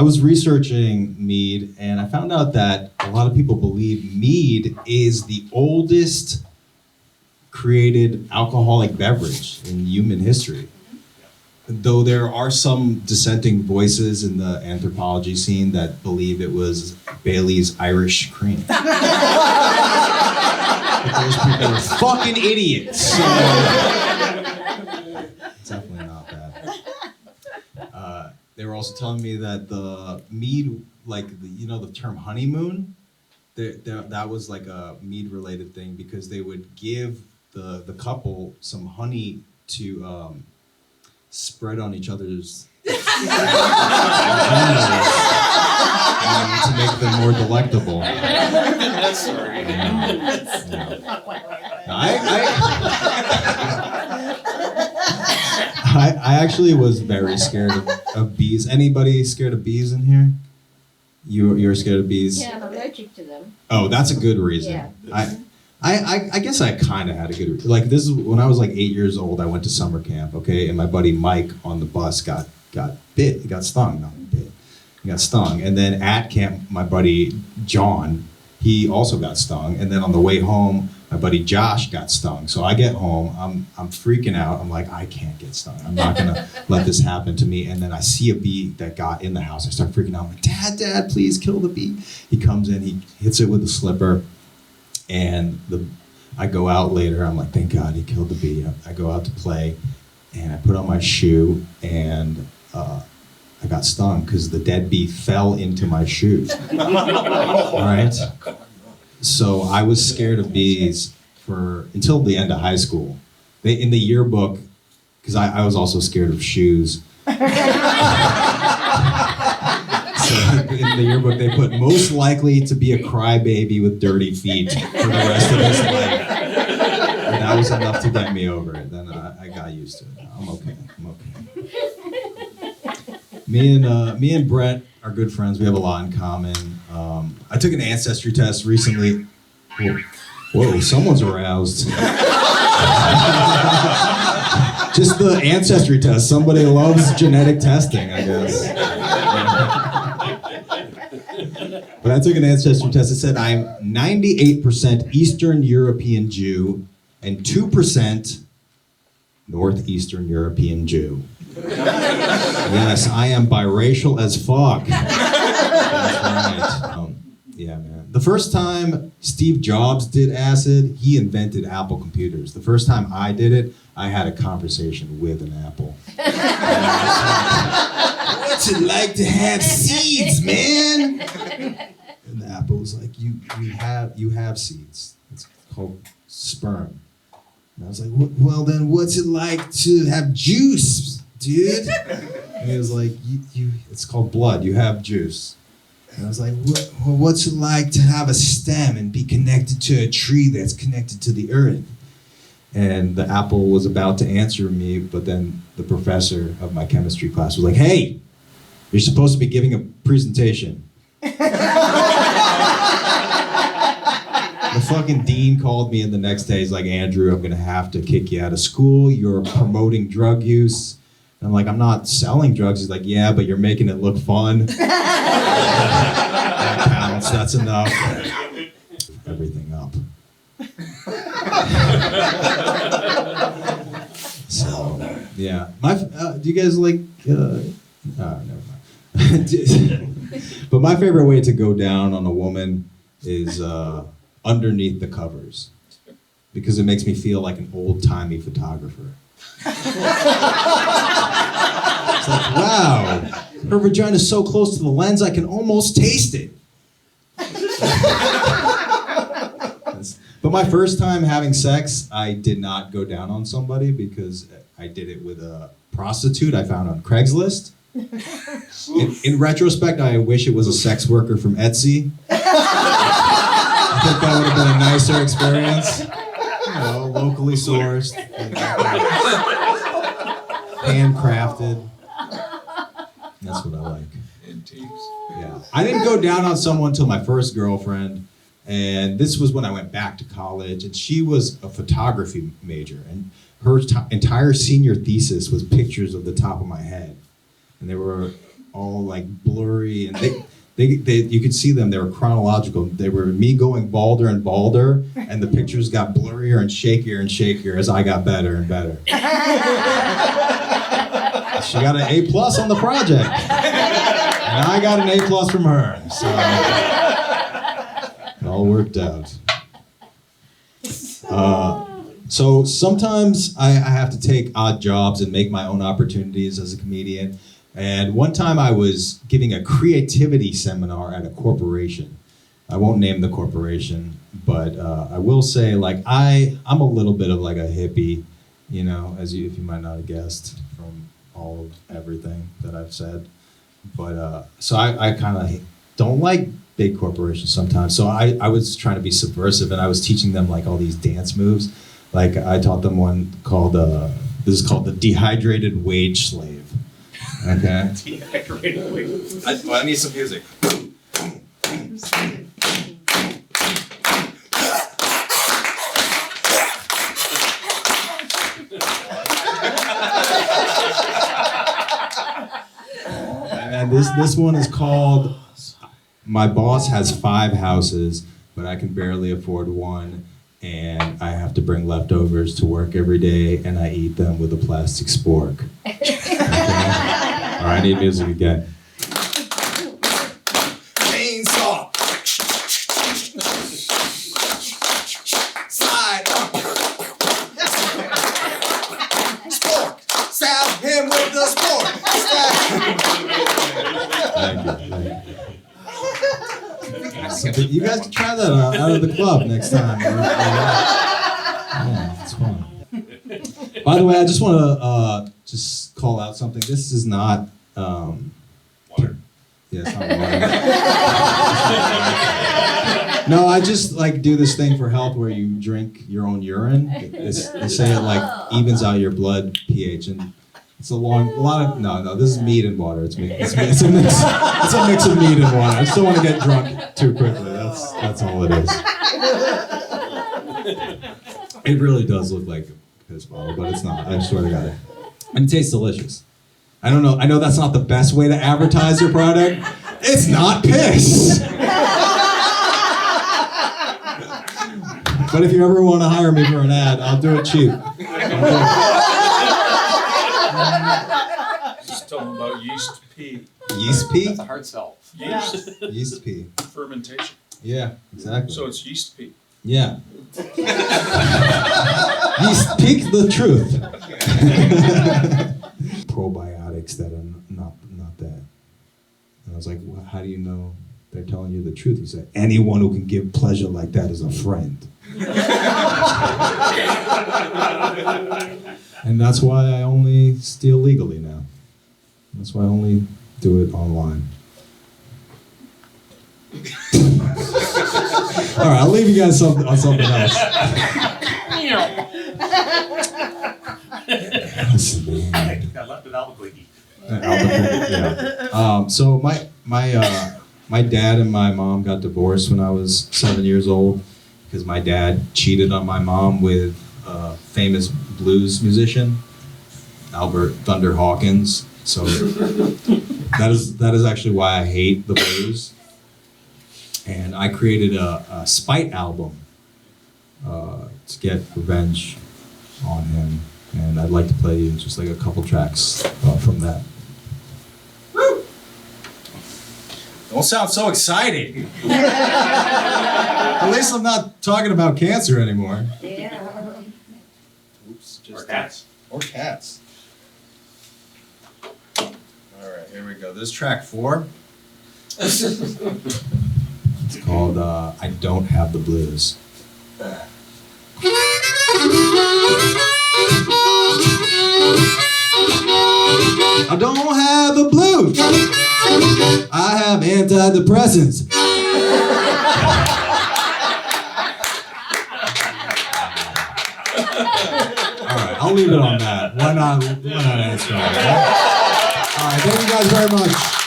I was researching mead, and I found out that a lot of people believe mead is the oldest created alcoholic beverage in human history. Though there are some dissenting voices in the anthropology scene that believe it was Bailey's Irish cream. But those people are fucking idiots. So definitely not that. They were also telling me that the mead, like the term honeymoon, that was like a mead-related thing because they would give the couple some honey to spread on each other's to make them more delectable. Sorry. I actually was very scared of bees. Anybody scared of bees in here? You're scared of bees? Yeah, I'm allergic to them. Oh, that's a good reason. Yeah. I guess I kind of had a good reason. Like this is when I was like 8 years old. I went to summer camp, okay, and my buddy Mike on the bus got bit. He got stung. Not bit. He got stung. And then at camp, my buddy John, he also got stung. And then on the way home, my buddy Josh got stung. So I get home, I'm freaking out. I'm like, I can't get stung. I'm not gonna let this happen to me. And then I see a bee that got in the house. I start freaking out. I'm like, Dad, please kill the bee. He comes in, he hits it with a slipper, and I go out later. I'm like, thank God he killed the bee. I go out to play, and I put on my shoe, and I got stung because the dead bee fell into my shoe. All right. So I was scared of bees until the end of high school. In the yearbook, because I was also scared of shoes. So in the yearbook, they put most likely to be a crybaby with dirty feet for the rest of his life. And that was enough to get me over it. Then I got used to it. I'm okay. Me and Brett are good friends. We have a lot in common. I took an ancestry test recently. Whoa, someone's aroused. Just the ancestry test. Somebody loves genetic testing, I guess. But I took an ancestry test. It said I'm 98% Eastern European Jew and 2% Northeastern European Jew. Yes, I am biracial as fuck. That's right. Yeah, man. The first time Steve Jobs did acid, he invented Apple computers. The first time I did it, I had a conversation with an apple. What's it like to have seeds, man? And the apple was like, you have seeds. It's called sperm. And I was like, well then what's it like to have juice, dude? And he was like, it's called blood, you have juice. And I was like, well, what's it like to have a stem and be connected to a tree that's connected to the earth? And the apple was about to answer me, but then the professor of my chemistry class was like, hey, you're supposed to be giving a presentation. The fucking dean called me in the next day. He's like, Andrew, I'm gonna have to kick you out of school. You're promoting drug use. And I'm like, I'm not selling drugs. He's like, yeah, but you're making it look fun. That counts, that's enough. Everything up. So, yeah. Do you guys like, never mind. But my favorite way to go down on a woman is underneath the covers, because it makes me feel like an old-timey photographer. It's like, wow, her vagina's so close to the lens I can almost taste it. But my first time having sex, I did not go down on somebody because I did it with a prostitute I found on Craigslist. In retrospect, I wish it was a sex worker from Etsy. I think that would have been a nicer experience. You know, locally sourced, handcrafted. That's what I like. Yeah. I didn't go down on someone till my first girlfriend, and this was when I went back to college, and she was a photography major, and her entire senior thesis was pictures of the top of my head. And they were all like blurry, and they you could see them. They were chronological. They were me going balder and balder, and the pictures got blurrier and shakier as I got better and better. She got an A+ on the project, and I got an A+ from her. So it all worked out. So sometimes I have to take odd jobs and make my own opportunities as a comedian. And one time I was giving a creativity seminar at a corporation. I won't name the corporation, but I will say, like, I'm a little bit of like a hippie, you know, if you might not have guessed from all of everything that I've said. But so I kind of don't like big corporations sometimes. So I was trying to be subversive, and I was teaching them like all these dance moves. Like I taught them one called, this is called the dehydrated wage slave. Okay? Dehydrated wage. I need some music. And this one is called, my boss has 5 houses, but I can barely afford one, and I have to bring leftovers to work every day, and I eat them with a plastic spork. Okay? All right, I need music again. Chainsaw. Slide up. Spork. Stab him with the spork. Thank you. You guys can try that out of the club next time. Yeah, it's fun. By the way, I just want to just call out something. This is not Water. Yeah, it's not water. No, I just like do this thing for health where you drink your own urine. They say it like evens out your blood pH, and it's a lot of no. This is meat and water. It's a mix of meat and water. I just don't want to get drunk too quickly. That's all it is. It really does look like a piss bottle, but it's not. I swear to God. And it tastes delicious. I don't know. I know that's not the best way to advertise your product. It's not piss. But if you ever want to hire me for an ad, I'll do it cheap. Just tell them about yeast pea. Yeast pea? That's a hard sell. Yeast Yeast pea. fermentation. Yeah, exactly. So it's yeast pea. Yeah. Yeast speak the truth. Probiotics that are not that. And I was like, well, how do you know they're telling you the truth? He said, anyone who can give pleasure like that is a friend. And that's why I only steal legally now. That's why I only do it online. All right, I'll leave you guys on something else. I left it Albuquerque. Yeah. So my dad and my mom got divorced when I was 7 years old because my dad cheated on my mom with a famous blues musician, Albert Thunder Hawkins. So that is actually why I hate the blues. And I created a spite album to get revenge on him. And I'd like to play you just like a couple tracks from that. Woo! Don't sound so exciting. At least I'm not talking about cancer anymore. Yeah. Oops, Or cats. Or cats. All right, here we go. This is track 4. It's called I Don't Have the Blues. I don't have the blues. I have antidepressants. All right, I'll leave it on that. Why not answer all right? All right, thank you guys very much.